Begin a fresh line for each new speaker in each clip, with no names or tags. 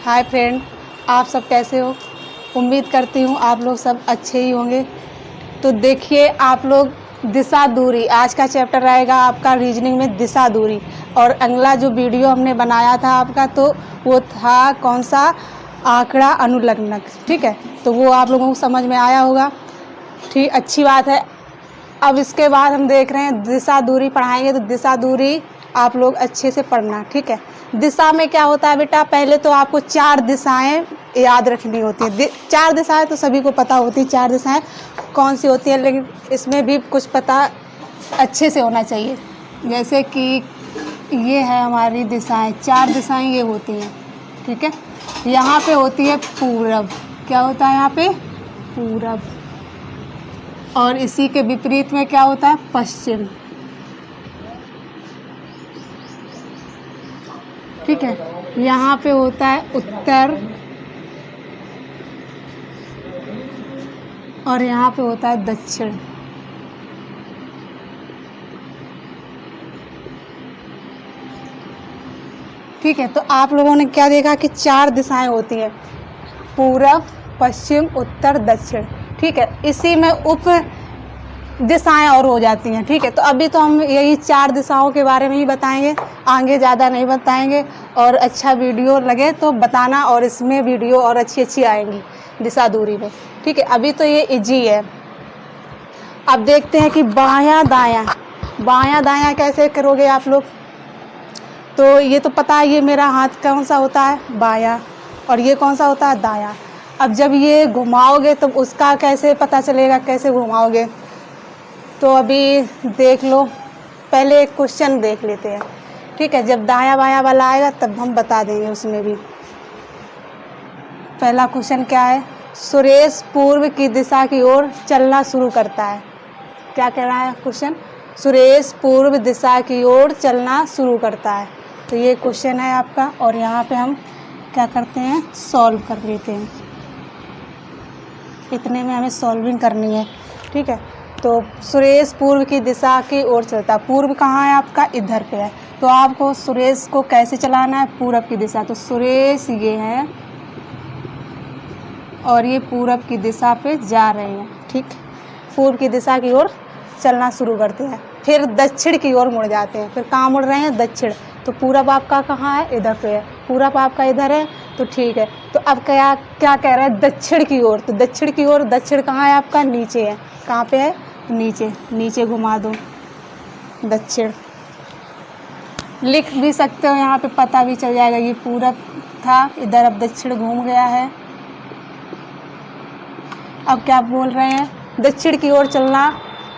Hi friend, आप सब कैसे हो। उम्मीद करती हूँ आप लोग सब अच्छे ही होंगे। तो देखिए आप लोग, दिशा दूरी आज का चैप्टर रहेगा आपका रीजनिंग में दिशा दूरी। और अगला जो वीडियो हमने बनाया था आपका, तो वो था कौन सा, आंकड़ा अनुलग्नक। ठीक है, तो वो आप लोगों को समझ में आया होगा। ठीक, अच्छी बात है। अब इसके बाद हम देख रहे हैं दिशा दूरी पढ़ाएंगे, तो दिशा दूरी आप लोग अच्छे से पढ़ना। ठीक है, दिशा में क्या होता है बेटा, पहले तो आपको 4 दिशाएं याद रखनी होती है। 4 दिशाएं तो सभी को पता होती है, 4 दिशाएं कौन सी होती है, लेकिन इसमें भी कुछ पता अच्छे से होना चाहिए। जैसे कि ये है हमारी दिशाएं, 4 दिशाएं ये होती हैं। ठीक है, यहाँ पे होती है पूरब। क्या होता है यहाँ पे, पूरब। और इसी के विपरीत में क्या होता है, पश्चिम। ठीक है, यहाँ पे होता है उत्तर और यहाँ पे होता है दक्षिण। ठीक है, तो आप लोगों ने क्या देखा कि 4 दिशाएं होती हैं, पूरब, पश्चिम, उत्तर, दक्षिण। ठीक है, इसी में उप दिशाएं और हो जाती हैं। ठीक है, तो अभी तो हम यही 4 दिशाओं के बारे में ही बताएंगे, आगे ज़्यादा नहीं बताएंगे। और अच्छा वीडियो लगे तो बताना, और इसमें वीडियो और अच्छी आएंगी दिशा दूरी में। ठीक है, अभी तो ये इजी है। अब देखते हैं कि बायां दायां, बायां दायां कैसे करोगे आप लोग। तो ये तो पता है, ये मेरा हाथ कौन सा होता है, बायां, और ये कौन सा होता है, दायां। अब जब ये घुमाओगे तो उसका कैसे पता चलेगा, कैसे घुमाओगे। तो अभी देख लो, पहले एक क्वेश्चन देख लेते हैं। ठीक है, जब दायां बायां वाला आएगा तब हम बता देंगे उसमें भी। पहला क्वेश्चन क्या है, सुरेश पूर्व की दिशा की ओर चलना शुरू करता है। क्या कह रहा है क्वेश्चन, सुरेश पूर्व दिशा की ओर चलना शुरू करता है। तो ये क्वेश्चन है आपका, और यहाँ पे हम क्या करते हैं, सॉल्व कर लेते हैं। इतने में हमें सॉल्विंग करनी है। ठीक है, तो सुरेश पूर्व की दिशा की ओर चलता है। पूर्व कहाँ है आपका, इधर पे है। तो आपको सुरेश को कैसे चलाना है, पूरब की दिशा। तो सुरेश ये है और ये पूरब की दिशा पे जा रहे हैं। ठीक, पूर्व की दिशा की ओर चलना शुरू करते हैं, फिर दक्षिण की ओर मुड़ जाते हैं। फिर कहाँ मुड़ रहे हैं, दक्षिण। तो पूरब आपका कहाँ है, इधर पे है। पूरब आपका इधर है, तो ठीक है। तो अब क्या क्या कह रहा है, दक्षिण की ओर। तो दक्षिण की ओर, दक्षिण कहाँ है आपका, नीचे है। कहाँ पे है, नीचे। नीचे घुमा दो, दक्षिण लिख भी सकते हो, यहाँ पे पता भी चल जाएगा। ये पूरब था, इधर अब दक्षिण घूम गया है। अब क्या बोल रहे हैं, दक्षिण की ओर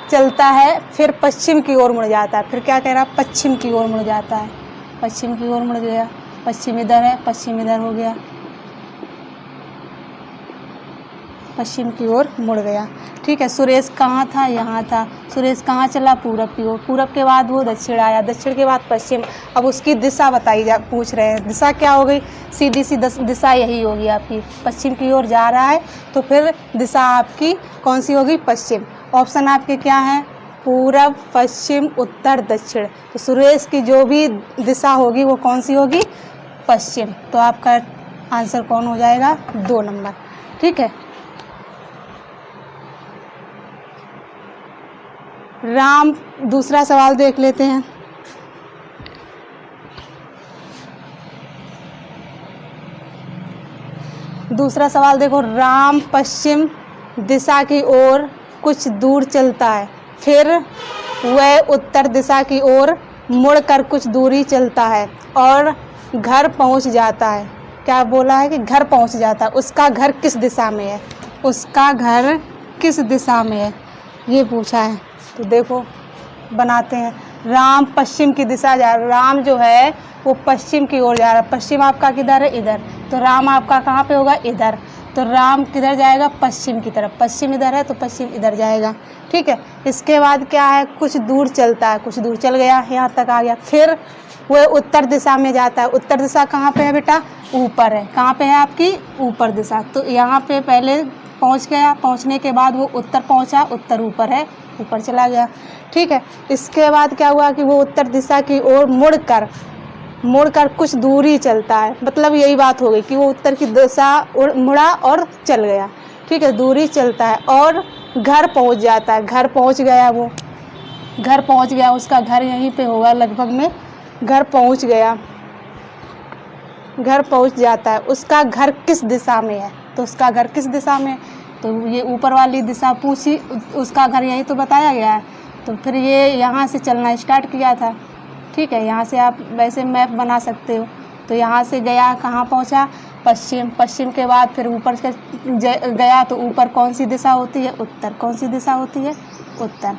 चलता है, फिर पश्चिम की ओर मुड़ जाता है। फिर क्या कह रहा है, पश्चिम की ओर मुड़ जाता है। पश्चिम की ओर मुड़ गया, पश्चिम इधर है, पश्चिम इधर हो गया, पश्चिम की ओर मुड़ गया। ठीक है, सुरेश कहाँ था, यहाँ था। सुरेश कहाँ चला, पूरब की ओर। पूरब के बाद वो दक्षिण आया, दक्षिण के बाद पश्चिम। अब उसकी दिशा बताई पूछ रहे हैं, दिशा क्या हो गई, सीधी सी दिशा यही होगी आपकी, पश्चिम की ओर जा रहा है। तो फिर दिशा आपकी कौन सी होगी, पश्चिम। ऑप्शन आपके क्या हैं, पूरब, पश्चिम, उत्तर, दक्षिण। तो सुरेश की जो भी दिशा होगी वो कौन सी होगी, पश्चिम। तो आपका आंसर कौन हो जाएगा, 2 नंबर। ठीक है, राम, दूसरा सवाल देख लेते हैं। दूसरा सवाल देखो, राम पश्चिम दिशा की ओर कुछ दूर चलता है, फिर वह उत्तर दिशा की ओर मुड़कर कुछ दूरी चलता है और घर पहुंच जाता है। क्या बोला है कि घर पहुंच जाता है। उसका घर किस दिशा में है, उसका घर किस दिशा में है, ये पूछा है। तो देखो बनाते हैं, राम पश्चिम की दिशा जा रहा है। राम जो है वो पश्चिम की ओर जा रहा है। पश्चिम आपका किधर है, इधर। तो राम आपका कहाँ पे होगा, इधर। तो राम किधर जाएगा, पश्चिम की तरफ। पश्चिम इधर है तो पश्चिम इधर जाएगा। ठीक है, इसके बाद क्या है, कुछ दूर चलता है, कुछ दूर चल गया, यहाँ तक आ गया। फिर वह उत्तर दिशा में जाता है। उत्तर दिशा कहाँ पे है बेटा, ऊपर है। कहाँ पे है आपकी, ऊपर दिशा। तो यहाँ पे पहले पहुँच गया, पहुँचने के बाद वो उत्तर पहुँचा, उत्तर ऊपर है, ऊपर चला गया। ठीक है, इसके बाद क्या हुआ कि वो उत्तर दिशा की ओर मुड़कर मुड़कर कुछ दूरी चलता है, मतलब यही बात हो गई कि वो उत्तर की दिशा मुड़ा और चल गया। ठीक है, दूरी चलता है और घर पहुंच जाता है। घर पहुंच गया, वो घर पहुंच गया, उसका घर यहीं पे होगा लगभग में। घर पहुंच गया, घर पहुंच जाता है। उसका घर किस दिशा में है, तो उसका घर किस दिशा में, तो ये ऊपर वाली दिशा पूछी, उसका घर यही तो बताया गया है। तो फिर ये यहाँ से चलना स्टार्ट किया था। ठीक है, यहाँ से आप वैसे मैप बना सकते हो। तो यहाँ से गया, कहाँ पहुँचा, पश्चिम। पश्चिम के बाद फिर ऊपर से गया, तो ऊपर कौन सी दिशा होती है, उत्तर। कौन सी दिशा होती है, उत्तर।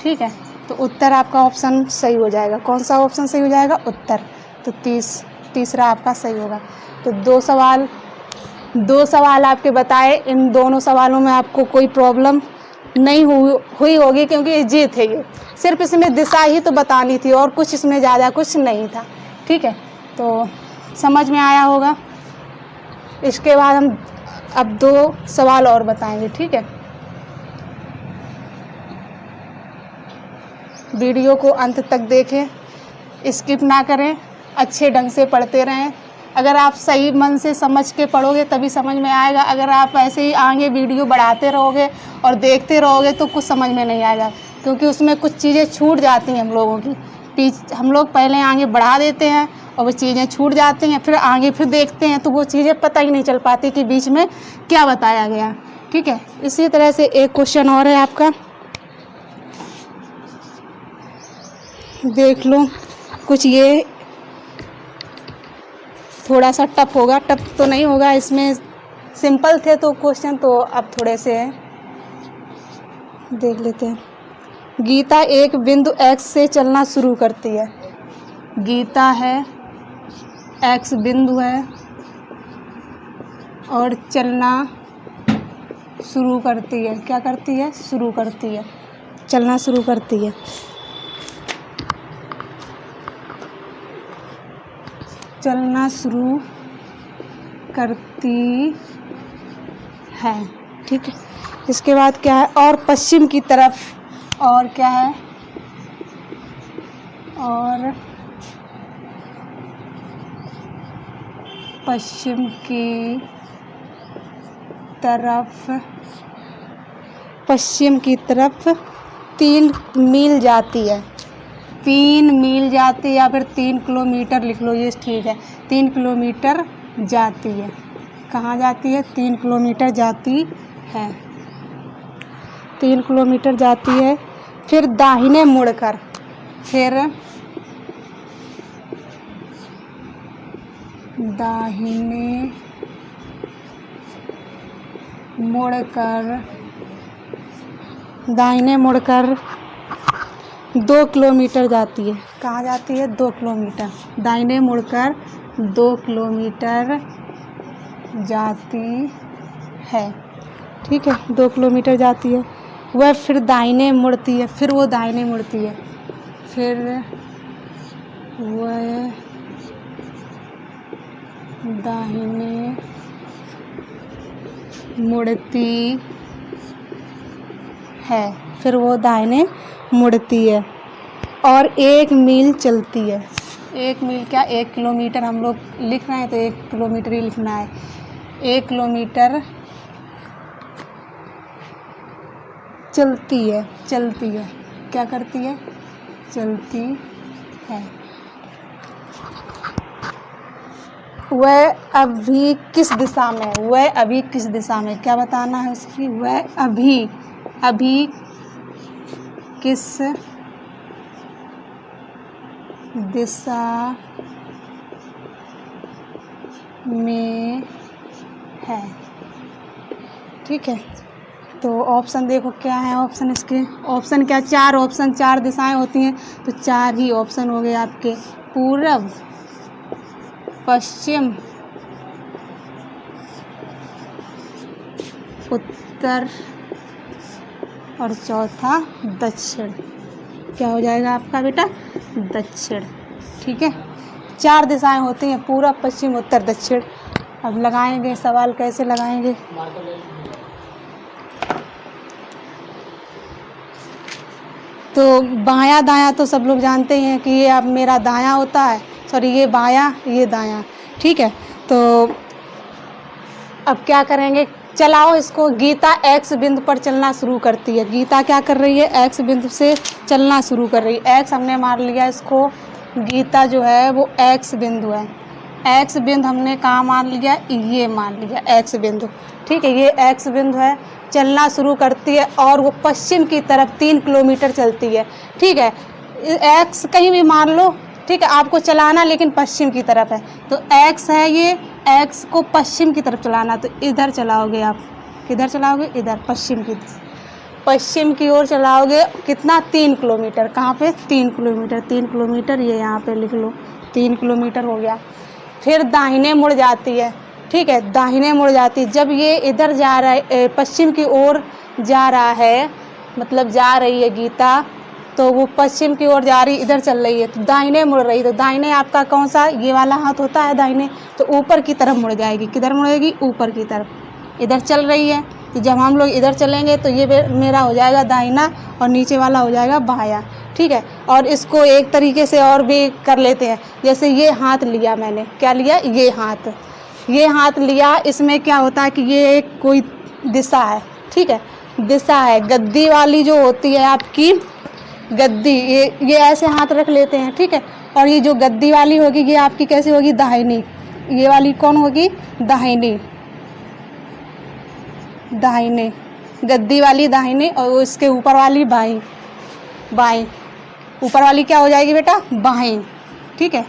ठीक है, तो उत्तर आपका ऑप्शन सही हो जाएगा। कौन सा ऑप्शन सही हो जाएगा, उत्तर। तो तीसरा आपका सही होगा। तो दो सवाल आपके बताए। इन दोनों सवालों में आपको कोई प्रॉब्लम नहीं हुई होगी, क्योंकि ये जीत है। ये सिर्फ इसमें दिशा ही तो बतानी थी और कुछ इसमें ज़्यादा कुछ नहीं था। ठीक है, तो समझ में आया होगा। इसके बाद हम अब 2 सवाल और बताएंगे। ठीक है, वीडियो को अंत तक देखें, स्किप ना करें, अच्छे ढंग से पढ़ते रहें। अगर आप सही मन से समझ के पढ़ोगे तभी समझ में आएगा। अगर आप ऐसे ही आगे वीडियो बढ़ाते रहोगे और देखते रहोगे तो कुछ समझ में नहीं आएगा, क्योंकि उसमें कुछ चीज़ें छूट जाती हैं हम लोगों की। हम लोग पहले आगे बढ़ा देते हैं और वो चीज़ें छूट जाती हैं, फिर आगे फिर देखते हैं तो वो चीज़ें पता ही नहीं चल पाती कि बीच में क्या बताया गया। ठीक है, इसी तरह से एक क्वेश्चन और है आपका, देख लो। कुछ ये थोड़ा सा टफ होगा, टफ तो नहीं होगा, इसमें सिंपल थे तो क्वेश्चन, तो अब थोड़े से हैं, देख लेते हैं। गीता एक बिंदु x से चलना शुरू करती है। गीता है, x बिंदु है और चलना शुरू करती है। क्या करती है, शुरू करती है, चलना शुरू करती है। चलना शुरू करती है। ठीक है, इसके बाद क्या है, और पश्चिम की तरफ, और क्या है, और पश्चिम की तरफ 3 मील जाती है। 3 मील जाती है, या फिर 3 किलोमीटर लिख लो, ये ठीक है। 3 किलोमीटर जाती है। कहाँ जाती है, 3 किलोमीटर जाती है, 3 किलोमीटर जाती है। फिर दाहिने मुड़कर, फिर दाहिने मुड़कर 2 किलोमीटर जाती है। कहाँ जाती है, 2 किलोमीटर। दाहिने मुड़कर 2 किलोमीटर जाती है। ठीक है, 2 किलोमीटर जाती है। वह फिर दाहिने मुड़ती है, फिर वो दाहिने मुड़ती है, फिर वह दाहिने मुड़ती है, फिर वो दाहिने मुड़ती है और 1 मील चलती है। 1 मील क्या, 1 किलोमीटर हम लोग लिख रहे हैं तो 1 किलोमीटर ही लिखना है। 1 किलोमीटर चलती है, क्या करती है, चलती है। वह अभी किस दिशा में, वह अभी किस दिशा में, क्या बताना है उसकी, वह अभी किस दिशा में है। ठीक है, तो ऑप्शन देखो क्या है, ऑप्शन इसके, ऑप्शन क्या, 4 ऑप्शन, 4 दिशाएं होती हैं तो 4 ही ऑप्शन हो गए आपके, पूरब, पश्चिम, उत्तर और चौथा दक्षिण। क्या हो जाएगा आपका बेटा, दक्षिण। ठीक है, 4 दिशाएं होती हैं, पूरब, पश्चिम, उत्तर, दक्षिण। अब लगाएंगे सवाल, कैसे लगाएंगे, तो बायां दायां तो सब लोग जानते ही हैं कि ये अब मेरा दायां होता है, सॉरी ये बायां ये दायां, ठीक है। तो अब क्या करेंगे, चलाओ इसको। गीता एक्स बिंदु पर चलना शुरू करती है। गीता क्या कर रही है, एक्स बिंदु से चलना शुरू कर रही है। एक्स हमने मान लिया इसको, गीता जो है वो एक्स बिंदु है। एक्स बिंदु हमने कहाँ मान लिया, ये मान लिया एक्स बिंदु, ठीक है। ये एक्स बिंदु है, चलना शुरू करती है और वो पश्चिम की तरफ 3 किलोमीटर चलती है, ठीक है। एक्स कहीं भी मान लो, ठीक है, आपको चलाना लेकिन पश्चिम की तरफ है। तो एक्स है ये, एक्स को पश्चिम की तरफ चलाना, तो इधर चलाओगे आप। किधर चलाओगे, इधर पश्चिम की, पश्चिम की ओर चलाओगे। कितना, 3 किलोमीटर। कहाँ पे, 3 किलोमीटर। 3 किलोमीटर ये यहाँ पे लिख लो, 3 किलोमीटर हो गया। फिर दाहिने मुड़ जाती है, ठीक है, दाहिने मुड़ जाती है। जब ये इधर जा रहा है, पश्चिम की ओर जा रहा है, मतलब जा रही है गीता, तो वो पश्चिम की ओर जा रही, इधर चल रही है, तो दाहिने मुड़ रही। तो दाहिने आपका कौन सा, ये वाला हाथ होता है दाहिने, तो ऊपर की तरफ मुड़ जाएगी। किधर मुड़ेगी, ऊपर की तरफ। इधर चल रही है, तो जब हम लोग इधर चलेंगे तो ये मेरा हो जाएगा दाहिना और नीचे वाला हो जाएगा बायां, ठीक है। और इसको एक तरीके से और भी कर लेते हैं, जैसे ये हाथ लिया मैंने, क्या लिया, ये हाथ लिया। इसमें क्या होता है कि ये एक कोई दिशा है, ठीक है, दिशा है। गद्दी वाली जो होती है आपकी गद्दी, ये ऐसे हाथ रख लेते हैं, ठीक है। और ये जो गद्दी वाली होगी ये आपकी कैसी होगी, दाहिनी। ये वाली कौन होगी, दाहिनी, दाहिने, गद्दी वाली दाहिनी, और उसके ऊपर वाली बाईं, बाईं। ऊपर वाली क्या हो जाएगी बेटा, बाईं, ठीक है।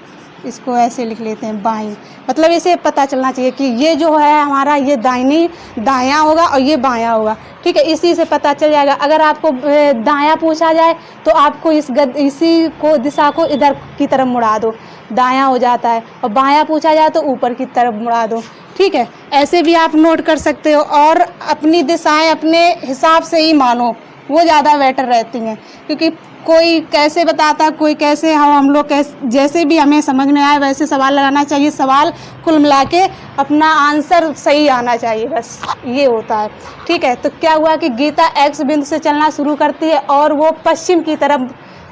इसको ऐसे लिख लेते हैं, बाईं। मतलब इसे पता चलना चाहिए कि ये जो है हमारा, ये दाहिनी दायां होगा और ये बायां होगा, ठीक है। इसी से पता चल जाएगा। अगर आपको दायां पूछा जाए तो आपको इसी को दिशा को इधर की तरफ मुड़ा दो, दायां हो जाता है। और बायां पूछा जाए तो ऊपर की तरफ मुड़ा दो, ठीक है। ऐसे भी आप नोट कर सकते हो। और अपनी दिशाएं अपने हिसाब से ही मानो, वो ज़्यादा बेटर रहती हैं, क्योंकि कोई कैसे बताता, कोई कैसे, हम लोग कैसे, जैसे भी हमें समझ में आए वैसे सवाल लगाना चाहिए। सवाल कुल मिला के अपना आंसर सही आना चाहिए, बस ये होता है, ठीक है। तो क्या हुआ कि गीता एक्स बिंदु से चलना शुरू करती है और वो पश्चिम की तरफ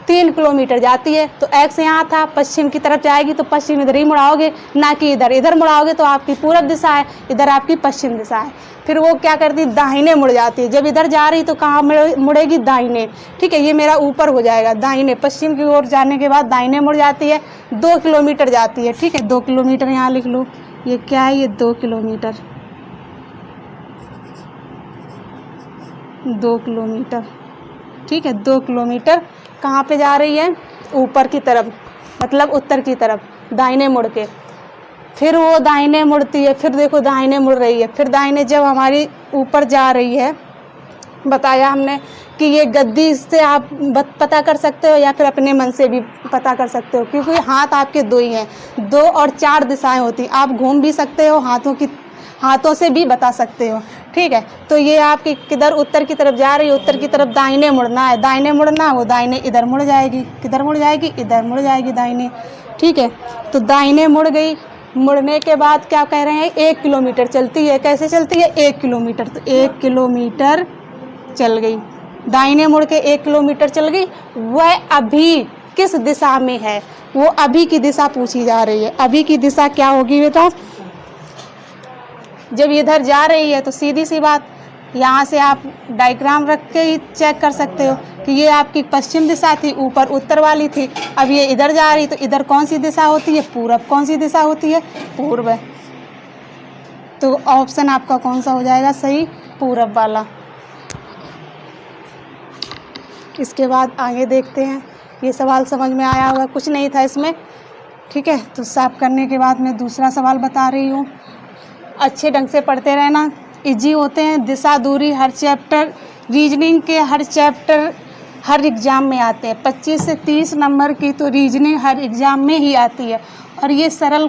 3 किलोमीटर जाती है। तो एक्स यहाँ था, पश्चिम की तरफ जाएगी तो पश्चिम इधर ही मुड़ाओगे, ना कि इधर। इधर मुड़ाओगे तो आपकी पूरब दिशा है, इधर आपकी पश्चिम दिशा है। फिर वो क्या करती है, दाहिने मुड़ जाती है। जब इधर जा रही तो कहाँ मुड़ेगी, दाहिने, ठीक है। ये मेरा ऊपर हो जाएगा, दाहिने, पश्चिम की ओर जाने के बाद दाहिने मुड़ जाती है। 2 किलोमीटर जाती है, ठीक है। 2 किलोमीटर यहाँ लिख लो, ये क्या है, ये 2 किलोमीटर, 2 किलोमीटर, ठीक है। 2 किलोमीटर कहाँ पे जा रही है, ऊपर की तरफ, मतलब उत्तर की तरफ, दाहिने मुड़ के। फिर वो दाहिने मुड़ती है, फिर देखो दाहिने मुड़ रही है। फिर दाहिने जब हमारी ऊपर जा रही है, बताया हमने कि ये गद्दी से आप पता कर सकते हो या फिर अपने मन से भी पता कर सकते हो, क्योंकि हाथ आपके 2 ही हैं, 2 और 4 दिशाएं होती। आप घूम भी सकते हो, हाथों से भी बता सकते हो, ठीक है। तो ये आपकी किधर, उत्तर की तरफ जा रही है, उत्तर की तरफ दाहिने मुड़ना है, दाहिने मुड़ना, वो दाहिने इधर मुड़ जाएगी। किधर मुड़ जाएगी, इधर मुड़ जाएगी दाहिने, ठीक है। तो दाहिने मुड़ गई। मुड़ने के बाद क्या कह रहे हैं, 1 किलोमीटर चलती है। कैसे चलती है, 1 किलोमीटर। तो 1 किलोमीटर चल गई, दाहिने मुड़ के 1 किलोमीटर चल गई। वह अभी किस दिशा में है, वो अभी की दिशा पूछी जा रही है। अभी की दिशा क्या होगी बेटा, जब इधर जा रही है तो सीधी सी बात, यहाँ से आप डायग्राम रख के ही चेक कर सकते हो कि ये आपकी पश्चिम दिशा थी, ऊपर उत्तर वाली थी। अब ये इधर जा रही, तो इधर कौन सी दिशा होती है, पूरब। कौन सी दिशा होती है, पूर्व। तो ऑप्शन आपका कौन सा हो जाएगा सही, पूरब वाला। इसके बाद आगे देखते हैं। ये सवाल समझ में आया होगा, कुछ नहीं था इसमें, ठीक है। तो साफ करने के बाद मैं दूसरा सवाल बता रही हूँ। अच्छे ढंग से पढ़ते रहना, इजी होते हैं। दिशा दूरी हर चैप्टर, रीजनिंग के हर चैप्टर हर एग्ज़ाम में आते हैं। 25 से 30 नंबर की तो रीजनिंग हर एग्ज़ाम में ही आती है, और ये सरल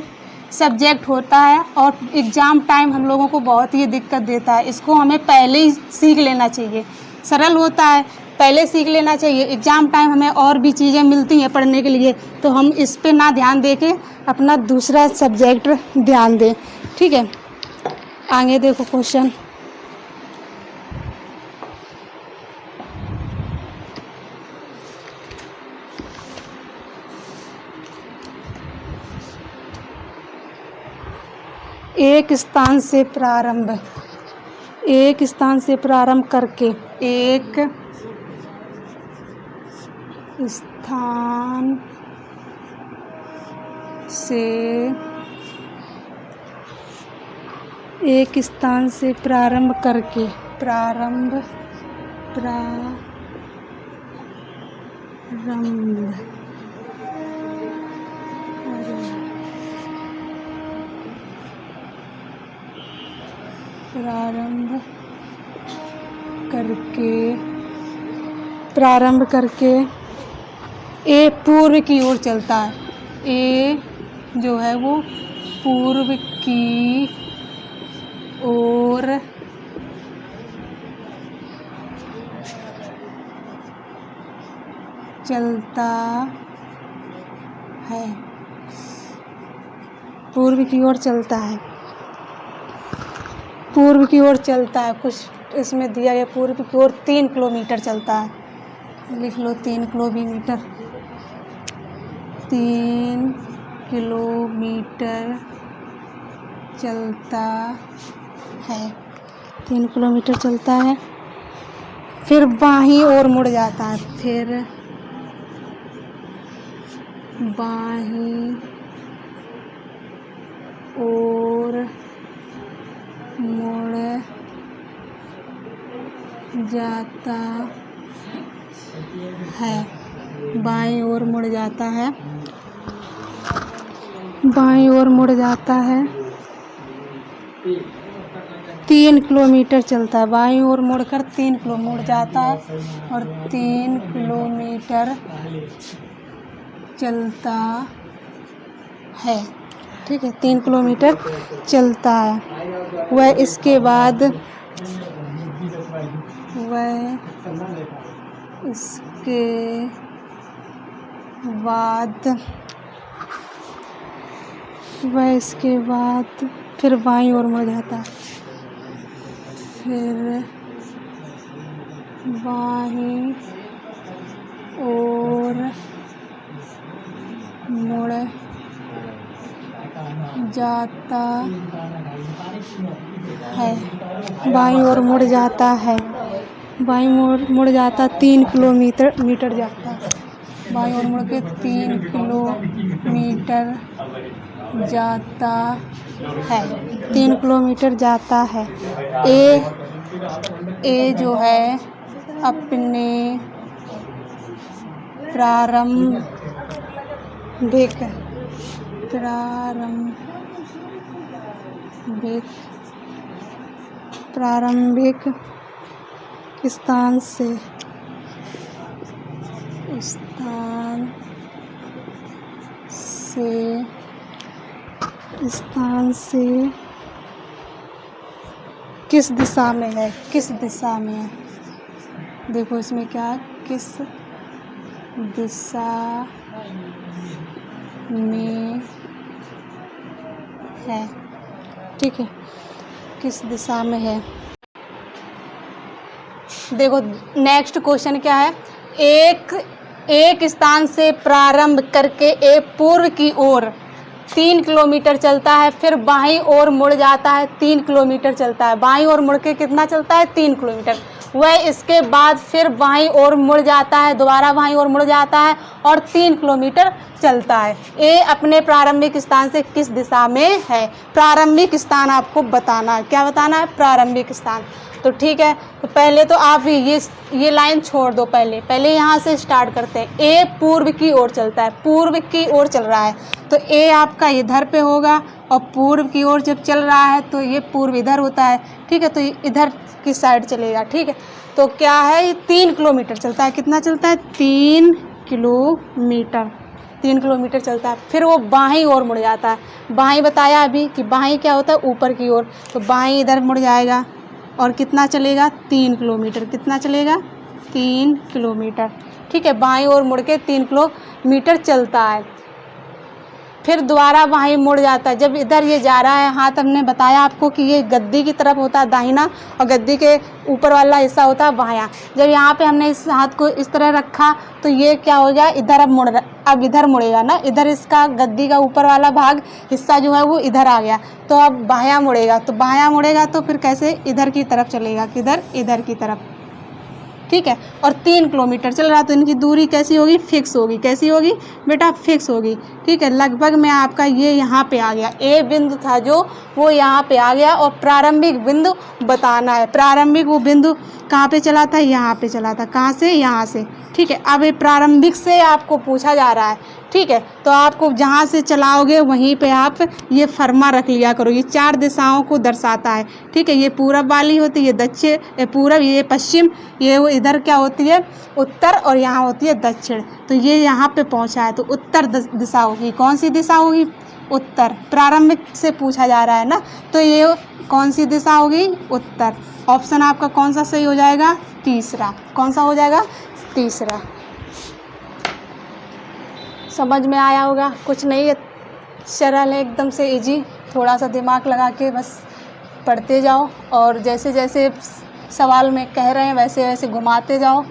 सब्जेक्ट होता है। और एग्ज़ाम टाइम हम लोगों को बहुत ही दिक्कत देता है, इसको हमें पहले ही सीख लेना चाहिए। सरल होता है, पहले सीख लेना चाहिए। एग्ज़ाम टाइम हमें और भी चीज़ें मिलती हैं पढ़ने के लिए, तो हम इस पे ना ध्यान दे के अपना दूसरा सब्जेक्ट ध्यान दें, ठीक है। आगे देखो क्वेश्चन। एक स्थान से प्रारंभ करके एक स्थान से प्रारंभ करके प्रारंभ करके ए पूर्व की ओर चलता है। ए जो है वो पूर्व की ओर चलता है। पूर्व की ओर चलता है। पूर्व की ओर चलता है, कुछ इसमें दिया गया पूर्व की ओर 3 किलोमीटर चलता है। लिख लो 3 किलोमीटर। 3 किलोमीटर चलता है। 3 किलोमीटर चलता है। फिर बाईं ओर मुड़ जाता है। फिर बाईं ओर मुड़ जाता है। बाईं ओर मुड़ जाता है। बाईं ओर मुड़ जाता है। 3 किलोमीटर चलता है। बाईं ओर मुड़कर 3 किलो मुड़ जाता है और 3 किलोमीटर चलता है। ठीक है, 3 किलोमीटर चलता है। वह इसके बाद फिर बाईं ओर मुड़ जाता है। फिर बाईं ओर मुड़ जाता है। बाईं ओर मुड़ जाता है। बाईं ओर मुड़ जाता 3 किलोमीटर जाता है। बाईं ओर मुड़ के 3 किलोमीटर जाता है। 3 किलोमीटर जाता है। ए जो है अपने प्रारंभिक स्थान से किस दिशा में है? किस दिशा में है? देखो इसमें क्या है, किस दिशा में है। ठीक है, किस दिशा में है। देखो नेक्स्ट क्वेश्चन क्या है, एक स्थान से प्रारंभ करके एक पूर्व की ओर 3 किलोमीटर चलता है। फिर बाईं ओर मुड़ जाता है। 3 किलोमीटर चलता है। बाईं ओर मुड़ के कितना चलता है? 3 किलोमीटर। वह इसके बाद फिर बाईं ओर मुड़ जाता है। दोबारा बाईं ओर मुड़ जाता है और 3 किलोमीटर चलता है। ए अपने प्रारंभिक स्थान से किस दिशा में है? प्रारंभिक स्थान आपको बताना है। क्या बताना है? प्रारंभिक स्थान। तो ठीक है, तो पहले तो आप ये लाइन छोड़ दो। पहले यहाँ से स्टार्ट करते हैं। ए पूर्व की ओर चलता है। पूर्व की ओर चल रहा है तो ए आपका इधर पे होगा और पूर्व की ओर जब चल रहा है तो ये पूर्व इधर होता है। ठीक है, तो इधर की साइड चलेगा। ठीक है, तो क्या है, ये 3 किलोमीटर चलता है। कितना चलता है? 3 किलोमीटर। 3 किलोमीटर चलता है। फिर वो बाईं ओर मुड़ जाता है। बाईं बताया अभी कि बाईं क्या होता है? ऊपर की ओर। तो बाईं इधर मुड़ जाएगा और कितना चलेगा? 3 किलोमीटर। कितना चलेगा? 3 किलोमीटर। ठीक है, बाईं ओर मुड़ के 3 किलोमीटर चलता है। फिर दोबारा वहीं मुड़ जाता है। जब इधर ये जा रहा है हाथ, हमने बताया आपको कि ये गद्दी की तरफ होता है दाहिना और गद्दी के ऊपर वाला हिस्सा होता है बायां। जब यहाँ पे हमने इस हाथ को इस तरह रखा तो ये क्या हो गया, इधर अब इधर मुड़ेगा ना, इधर इसका गद्दी का ऊपर वाला भाग हिस्सा जो है वो इधर आ गया, तो अब बायां मुड़ेगा। तो बायां मुड़ेगा तो फिर कैसे, इधर की तरफ चलेगा, किधर, इधर की तरफ, ठीक है। और 3 किलोमीटर चल रहा, तो इनकी दूरी कैसी होगी, फिक्स होगी। कैसी होगी बेटा, फिक्स होगी, ठीक है। लगभग में आपका ये यहाँ पे आ गया, ए बिंदु था जो वो यहाँ पे आ गया, और प्रारंभिक बिंदु बताना है। प्रारंभिक वो बिंदु कहाँ पे चला था, यहाँ पे चला था। कहाँ से, यहाँ से, ठीक है। अब ये प्रारंभिक से आपको पूछा जा रहा है, ठीक है। तो आपको जहाँ से चलाओगे वहीं पे आप ये फरमा रख लिया करो। ये 4 दिशाओं को दर्शाता है, ठीक है। ये पूरब वाली होती है, ये दक्षिण, ये पूरब, ये पश्चिम, ये इधर क्या होती है, उत्तर, और यहाँ होती है दक्षिण। तो ये यहाँ पे पहुँचा है, तो उत्तर दिशा होगी। कौन सी दिशा होगी, उत्तर। प्रारंभिक से पूछा जा रहा है ना, तो ये कौन सी दिशा होगी, उत्तर। ऑप्शन आपका कौन सा सही हो जाएगा, तीसरा। कौन सा हो जाएगा, तीसरा। समझ में आया होगा, कुछ नहीं है, सरल है एकदम से इजी। थोड़ा सा दिमाग लगा के बस पढ़ते जाओ, और जैसे जैसे सवाल में कह रहे हैं वैसे वैसे घुमाते जाओ,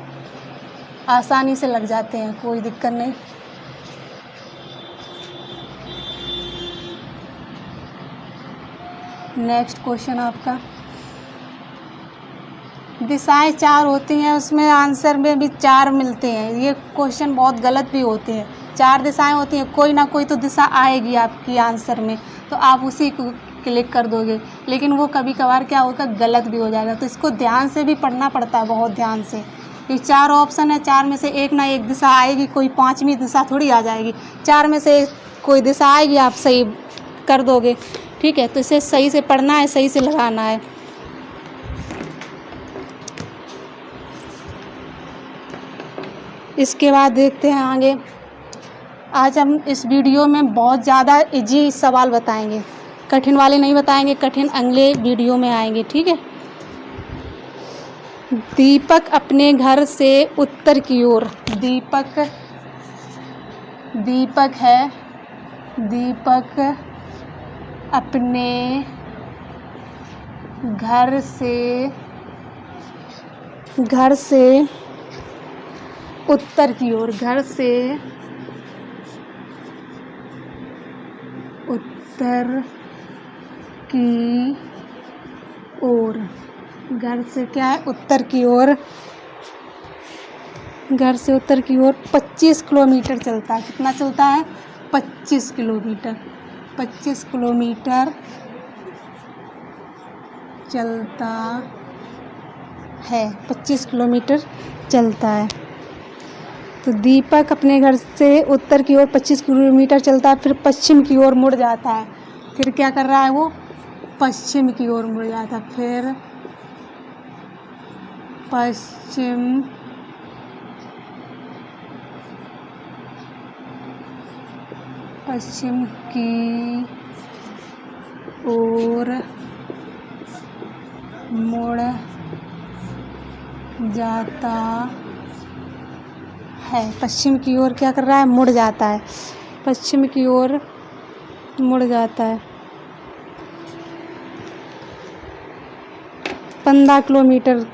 आसानी से लग जाते हैं, कोई दिक्कत नहीं। नेक्स्ट क्वेश्चन आपका, दिशाएं 4 होती हैं, उसमें आंसर में भी 4 मिलते हैं। ये क्वेश्चन बहुत गलत भी होते हैं। 4 दिशाएं होती हैं, कोई ना कोई तो दिशा आएगी आपकी आंसर में, तो आप उसी को क्लिक कर दोगे, लेकिन वो कभी कभार क्या होगा, गलत भी हो जाएगा। तो इसको ध्यान से भी पढ़ना पड़ता है, बहुत ध्यान से। ये 4 ऑप्शन है, 4 में से एक ना एक दिशा आएगी, कोई 5वीं दिशा थोड़ी आ जाएगी। 4 में से कोई दिशा आएगी, आप सही कर दोगे, ठीक है। तो इसे सही से पढ़ना है, सही से लगाना है। इसके बाद देखते हैं आगे। आज हम इस वीडियो में बहुत ज़्यादा इजी सवाल बताएंगे, कठिन वाले नहीं बताएंगे, कठिन अगले वीडियो में आएंगे, ठीक है। दीपक अपने घर से उत्तर की ओर, दीपक है, दीपक अपने घर से उत्तर की ओर, घर से उत्तर की ओर, घर से क्या है, उत्तर की ओर, घर से उत्तर की ओर 25 किलोमीटर चलता है। कितना चलता है, 25 किलोमीटर, 25 किलोमीटर चलता है, 25 किलोमीटर चलता है। तो दीपक अपने घर से उत्तर की ओर 25 किलोमीटर चलता है, फिर पश्चिम की ओर मुड़ जाता है। फिर क्या कर रहा है वो, पश्चिम की ओर मुड़ जाता है, फिर पश्चिम की ओर मुड़ जाता है। पश्चिम की ओर क्या कर रहा है, मुड़ जाता है, पश्चिम की ओर मुड़ जाता है। 15 किलोमीटर,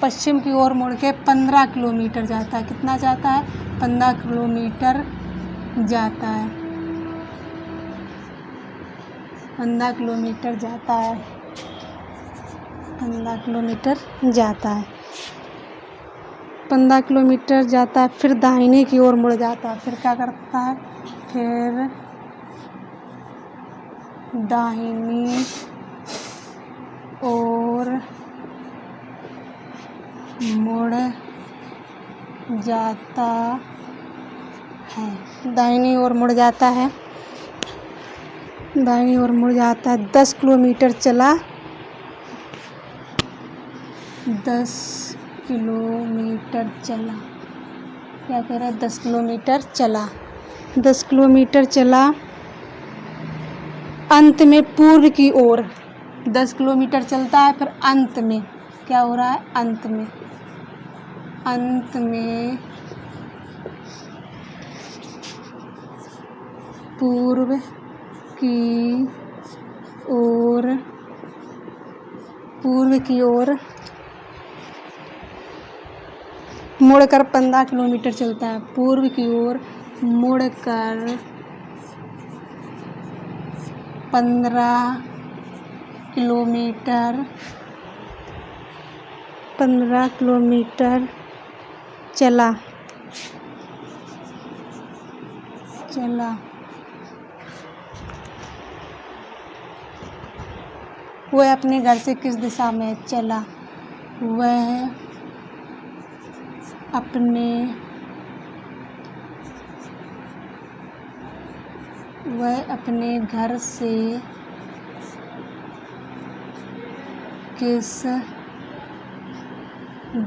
पश्चिम की ओर मुड़ के 15 किलोमीटर जाता है। कितना जाता है, 15 किलोमीटर जाता है, 15 किलोमीटर जाता है, 15 किलोमीटर जाता है, 15 किलोमीटर जाता है। फिर दाहिने की ओर मुड़ जाता है। फिर क्या करता है, फिर दाहिनी ओर मुड़ जाता है, दाहिनी ओर मुड़ जाता है, दाहिनी ओर मुड़ जाता है। 10 किलोमीटर चला, 10 किलोमीटर चला, क्या कह रहा है, 10 किलोमीटर चला, 10 किलोमीटर चला। अंत में पूर्व की ओर, 10 किलोमीटर चलता है, फिर अंत में क्या हो रहा है, अंत में पूर्व की ओर, पूर्व की ओर मुड़कर 15 किलोमीटर चलता है। पूर्व की ओर मुड़कर 15 किलोमीटर, 15 किलोमीटर चला, वह अपने घर से किस दिशा में चला? वह अपने घर से किस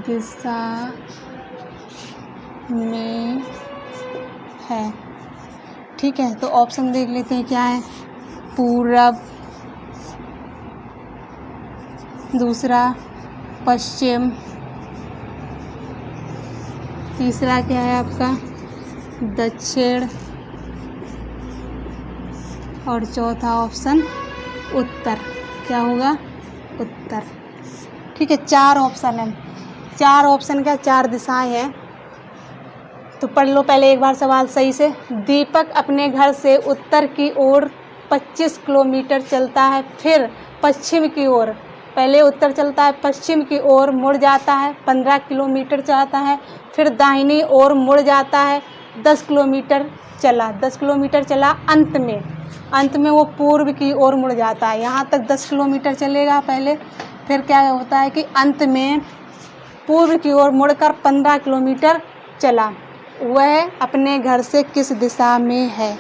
दिशा में है? ठीक है, तो ऑप्शन देख लेते हैं क्या है। पूरब, दूसरा पश्चिम, तीसरा क्या है आपका दक्षिण, और चौथा ऑप्शन उत्तर। क्या होगा? उत्तर। ठीक है, 4 ऑप्शन है, 4 ऑप्शन का 4 दिशाएं हैं। तो पढ़ लो पहले एक बार सवाल सही से। दीपक अपने घर से उत्तर की ओर 25 किलोमीटर चलता है, फिर पश्चिम की ओर, पहले उत्तर चलता है, पश्चिम की ओर मुड़ जाता है, 15 किलोमीटर जाता है, फिर दाहिनी ओर मुड़ जाता है, 10 किलोमीटर चला, 10 किलोमीटर चला, अंत में वो पूर्व की ओर मुड़ जाता है। यहाँ तक 10 किलोमीटर चलेगा पहले, फिर क्या होता है कि अंत में पूर्व की ओर मुड़कर 15 किलोमीटर चला। वह अपने घर से किस दिशा में है?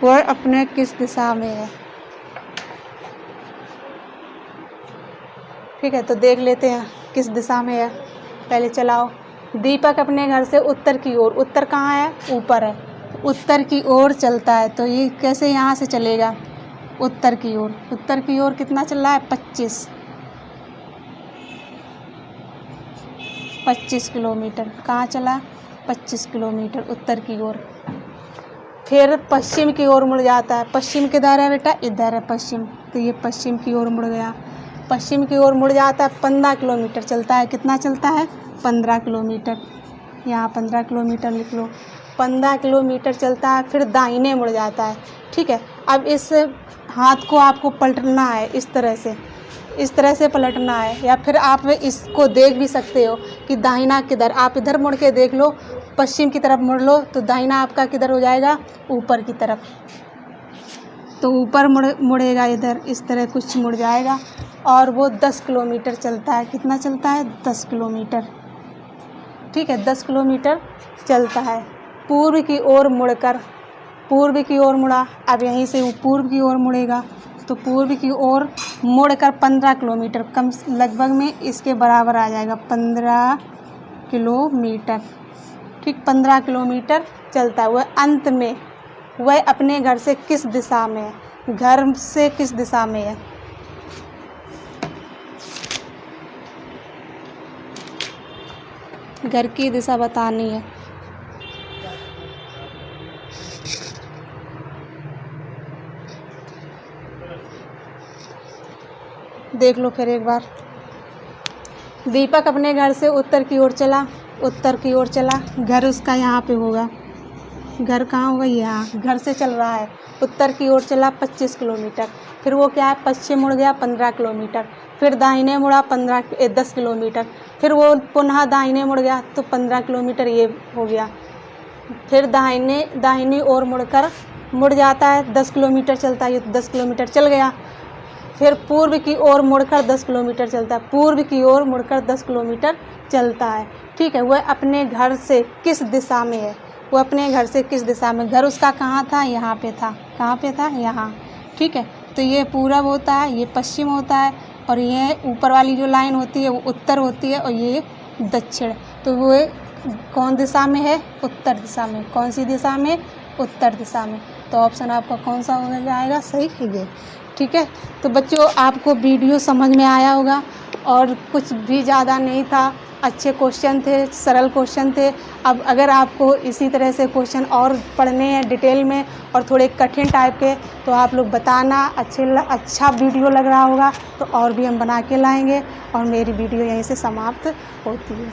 वह अपने किस दिशा में है? ठीक है, तो देख लेते हैं किस दिशा में है। पहले चलाओ। दीपक अपने घर से उत्तर की ओर, उत्तर कहाँ है? ऊपर है, उत्तर की ओर चलता है। तो ये कैसे यहाँ से चलेगा? उत्तर की ओर, उत्तर की ओर कितना चल रहा है? 25 किलोमीटर। कहाँ चला? 25 किलोमीटर उत्तर की ओर। फिर पश्चिम की ओर मुड़ जाता है। पश्चिम किधर है बेटा? इधर है पश्चिम, तो ये पश्चिम की ओर मुड़ गया। पश्चिम की ओर मुड़ जाता है, 15 किलोमीटर चलता है। कितना चलता है? 15 किलोमीटर। यहाँ 15 किलोमीटर लिख लो। 15 किलोमीटर चलता है, फिर दाहिने मुड़ जाता है। ठीक है, अब इस हाथ को आपको पलटना है, इस तरह से पलटना है, या फिर आप इसको देख भी सकते हो कि दाहिना किधर। आप इधर मुड़ के देख लो, पश्चिम की तरफ मुड़ लो, तो दाहिना आपका किधर हो जाएगा? ऊपर की तरफ। तो ऊपर मुड़ेगा, इधर इस तरह कुछ मुड़ जाएगा, और वो 10 किलोमीटर चलता है। कितना चलता है? 10 किलोमीटर। ठीक है, 10 किलोमीटर चलता है। पूर्व की ओर मुड़कर, पूर्व की ओर मुड़ा, अब यहीं से वो पूर्व की ओर मुड़ेगा, तो पूर्व की ओर मुड़कर 15 किलोमीटर, कम लगभग में इसके बराबर आ जाएगा, 15 किलोमीटर। ठीक, 15 किलोमीटर चलता है। वह अंत में, वह अपने घर से किस दिशा में है? घर से किस दिशा में है? घर की दिशा बतानी है। देख लो फिर एक बार। दीपक अपने घर से उत्तर की ओर चला, उत्तर की ओर चला, घर उसका यहाँ पे होगा। घर कहाँ होगा? यहाँ। घर से चल रहा है, उत्तर की ओर चला 25 किलोमीटर, फिर वो क्या है? पश्चिम मुड़ गया 15 किलोमीटर, फिर दाहिने मुड़ा 10 किलोमीटर, फिर वो पुनः दाहिने मुड़ गया, तो 15 किलोमीटर ये हो गया। फिर दाहिनी ओर मुड़ जाता है, 10 किलोमीटर चलता है, ये 10 किलोमीटर चल गया। फिर पूर्व की ओर मुड़कर 10 किलोमीटर चलता है, पूर्व की ओर मुड़कर 10 किलोमीटर चलता है। ठीक है, वह अपने घर से किस दिशा में है? वो अपने घर से किस दिशा में? घर उसका कहाँ था? यहाँ पे था। कहाँ पे था? यहाँ। ठीक है, तो ये पूरब होता है, ये पश्चिम होता है, और ये ऊपर वाली जो लाइन होती है वो उत्तर होती है, और ये दक्षिण। तो वो कौन दिशा में है? उत्तर दिशा में। कौन सी दिशा में? उत्तर दिशा में। तो ऑप्शन आपका कौन सा हो जाएगा? सही है ये। ठीक है, तो बच्चों आपको वीडियो समझ में आया होगा। और कुछ भी ज़्यादा नहीं था, अच्छे क्वेश्चन थे, सरल क्वेश्चन थे। अब अगर आपको इसी तरह से क्वेश्चन और पढ़ने हैं डिटेल में और थोड़े कठिन टाइप के, तो आप लोग बताना। अच्छा वीडियो लग रहा होगा तो और भी हम बना के लाएंगे। और मेरी वीडियो यहीं से समाप्त होती है।